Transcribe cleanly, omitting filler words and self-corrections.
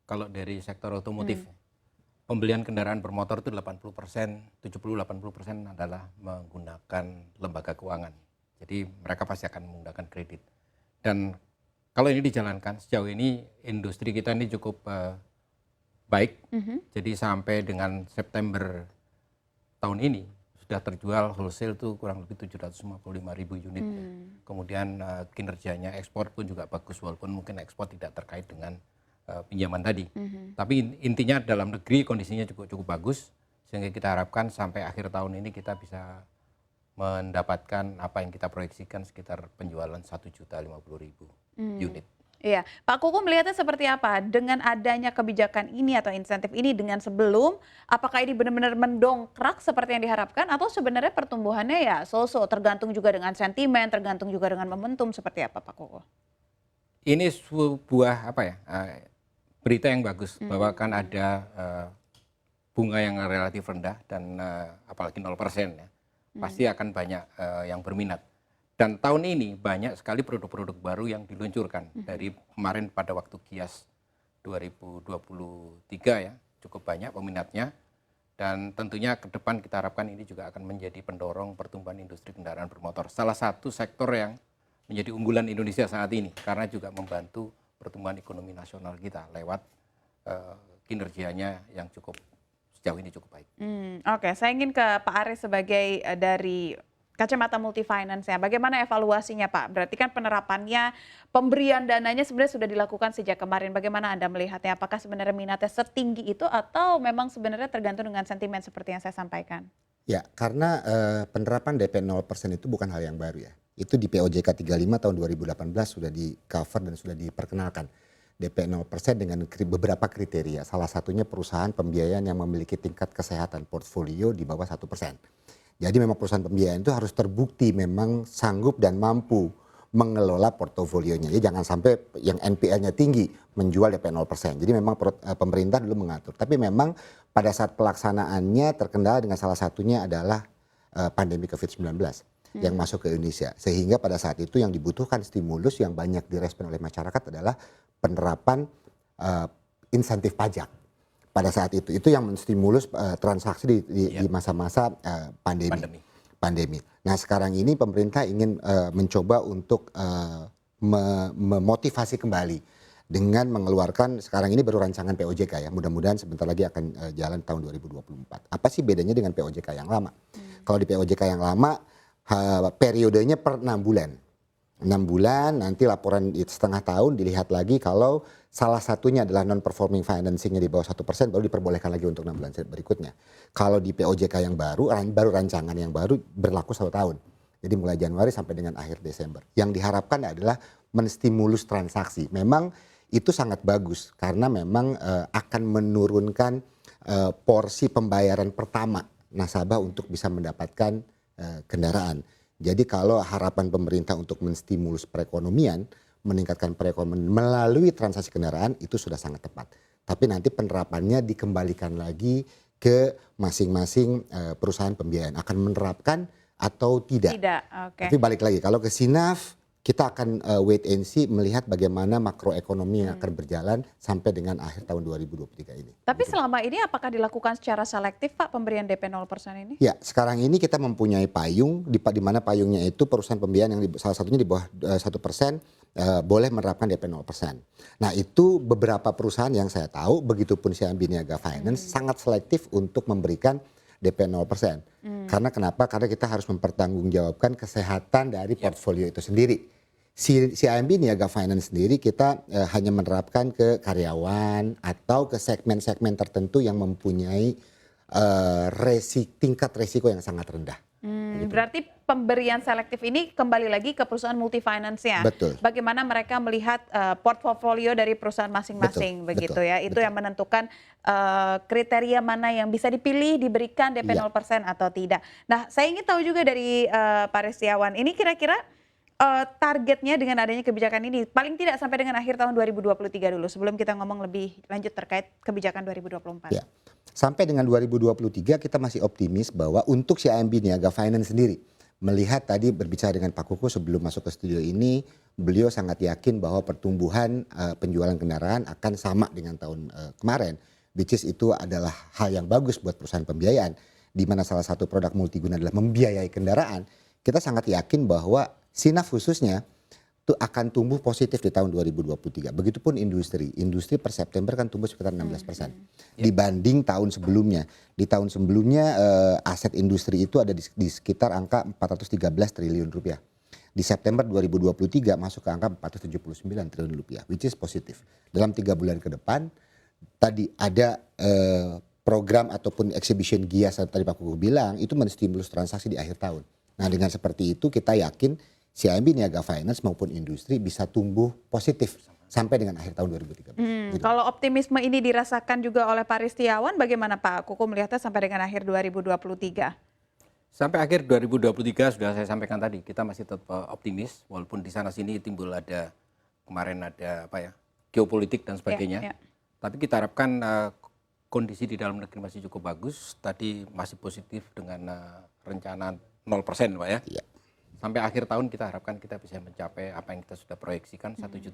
Kalau dari sektor otomotif, pembelian kendaraan bermotor itu 80%, 70-80% adalah menggunakan lembaga keuangan. Jadi mereka pasti akan menggunakan kredit. Dan kalau ini dijalankan, sejauh ini industri kita ini cukup baik. Jadi sampai dengan September tahun ini sudah terjual wholesale itu kurang lebih 755.000 unit. Kemudian kinerjanya ekspor pun juga bagus, walaupun mungkin ekspor tidak terkait dengan pinjaman tadi. Tapi intinya dalam negeri kondisinya cukup bagus, sehingga kita harapkan sampai akhir tahun ini kita bisa mendapatkan apa yang kita proyeksikan sekitar penjualan 1.050.000 unit. Iya, Pak Kuku melihatnya seperti apa dengan adanya kebijakan ini atau insentif ini dengan sebelum, apakah ini benar-benar mendongkrak seperti yang diharapkan atau sebenarnya pertumbuhannya ya so-so, tergantung juga dengan sentimen, tergantung juga dengan momentum, seperti apa Pak Kuku? Ini sebuah berita yang bagus bahwa kan ada bunga yang relatif rendah dan apalagi 0% ya, pasti akan banyak yang berminat. Dan tahun ini banyak sekali produk-produk baru yang diluncurkan dari kemarin pada waktu Gias 2023 ya, cukup banyak peminatnya. Dan tentunya ke depan kita harapkan ini juga akan menjadi pendorong pertumbuhan industri kendaraan bermotor. Salah satu sektor yang menjadi unggulan Indonesia saat ini karena juga membantu pertumbuhan ekonomi nasional kita lewat kinerjanya yang sejauh ini cukup baik. Oke, saya ingin ke Pak Aris sebagai dari kacamata multifinance ya. Bagaimana evaluasinya Pak? Berarti kan penerapannya, pemberian dananya sebenarnya sudah dilakukan sejak kemarin. Bagaimana Anda melihatnya? Apakah sebenarnya minatnya setinggi itu atau memang sebenarnya tergantung dengan sentimen seperti yang saya sampaikan? Ya, karena penerapan DP 0% itu bukan hal yang baru ya. Itu di POJK 35 tahun 2018 sudah di cover dan sudah diperkenalkan. DP 0% dengan beberapa kriteria. Salah satunya perusahaan pembiayaan yang memiliki tingkat kesehatan portfolio di bawah 1%. Jadi memang perusahaan pembiayaan itu harus terbukti memang sanggup dan mampu mengelola portofolionya. Jadi jangan sampai yang NPL-nya tinggi menjual DP 0%. Jadi memang pemerintah dulu mengatur. Tapi memang pada saat pelaksanaannya terkendala dengan salah satunya adalah pandemi COVID-19 yang masuk ke Indonesia. Sehingga pada saat itu yang dibutuhkan stimulus yang banyak direspon oleh masyarakat adalah penerapan insentif pajak. Pada saat itu yang menstimulus transaksi di masa-masa pandemi. Nah sekarang ini pemerintah ingin mencoba untuk memotivasi kembali dengan mengeluarkan, sekarang ini baru rancangan POJK ya, mudah-mudahan sebentar lagi akan jalan tahun 2024. Apa sih bedanya dengan POJK yang lama? Kalau di POJK yang lama periodenya per 6 bulan. 6 bulan nanti laporan setengah tahun dilihat lagi kalau salah satunya adalah non-performing financingnya di bawah 1% baru diperbolehkan lagi untuk 6 bulan berikutnya. Kalau di POJK yang baru rancangan yang baru berlaku 1 tahun. Jadi mulai Januari sampai dengan akhir Desember. Yang diharapkan adalah menstimulus transaksi. Memang itu sangat bagus karena memang akan menurunkan porsi pembayaran pertama nasabah untuk bisa mendapatkan kendaraan. Jadi kalau harapan pemerintah untuk menstimulus perekonomian, meningkatkan perekonomian melalui transaksi kendaraan itu sudah sangat tepat. Tapi nanti penerapannya dikembalikan lagi ke masing-masing perusahaan pembiayaan akan menerapkan atau tidak. Okay. Tapi balik lagi kalau ke Sinaf kita akan wait and see melihat bagaimana makroekonomi yang akan berjalan sampai dengan akhir tahun 2023 ini. Tapi selama ini apakah dilakukan secara selektif Pak pemberian DP 0% ini? Ya, sekarang ini kita mempunyai payung di mana payungnya itu perusahaan pembiayaan yang salah satunya di bawah 1% boleh menerapkan DP 0%. Nah itu beberapa perusahaan yang saya tahu, begitupun CIMB Niaga Finance sangat selektif untuk memberikan DP 0%. Karena kenapa? Karena kita harus mempertanggungjawabkan kesehatan dari portfolio itu sendiri. CIMB Niaga Finance sendiri kita hanya menerapkan ke karyawan atau ke segmen-segmen tertentu yang mempunyai tingkat resiko yang sangat rendah. Gitu. Berarti pemberian selektif ini kembali lagi ke perusahaan multifinance-nya. Betul. Bagaimana mereka melihat portfolio dari perusahaan masing-masing, begitu ya. Itu yang menentukan kriteria mana yang bisa dipilih diberikan DP 0% atau tidak. Nah, saya ingin tahu juga dari Pak Ristiawan, ini kira-kira targetnya dengan adanya kebijakan ini paling tidak sampai dengan akhir tahun 2023 dulu sebelum kita ngomong lebih lanjut terkait kebijakan 2024. Ya. Sampai dengan 2023 kita masih optimis bahwa untuk CIMB Niaga Finance sendiri melihat tadi berbicara dengan Pak Kuku sebelum masuk ke studio ini, beliau sangat yakin bahwa pertumbuhan penjualan kendaraan akan sama dengan tahun kemarin, which is itu adalah hal yang bagus buat perusahaan pembiayaan, di mana salah satu produk multiguna adalah membiayai kendaraan. Kita sangat yakin bahwa Sinaf khususnya itu akan tumbuh positif di tahun 2023. Begitupun industri per September kan tumbuh sekitar 16% dibanding tahun sebelumnya. Di tahun sebelumnya aset industri itu ada di sekitar angka 413 triliun rupiah. Di September 2023 masuk ke angka 479 triliun rupiah, which is positif. Dalam 3 bulan ke depan tadi ada program ataupun exhibition GIAS tadi Pak Kuku bilang itu menstimulus transaksi di akhir tahun. Nah dengan seperti itu kita yakin CIMB Niaga Finance maupun industri bisa tumbuh positif sampai dengan akhir tahun 2013. Gitu. Kalau optimisme ini dirasakan juga oleh Pak Ristiawan, bagaimana Pak Kuku melihatnya sampai dengan akhir 2023? Sampai akhir 2023 sudah saya sampaikan tadi, kita masih tetap optimis walaupun di sana sini timbul kemarin ada geopolitik dan sebagainya. Tapi kita harapkan kondisi di dalam negeri masih cukup bagus. Tadi masih positif dengan rencana 0% Pak ya. Iya. Sampai akhir tahun kita harapkan kita bisa mencapai apa yang kita sudah proyeksikan 1.050.000.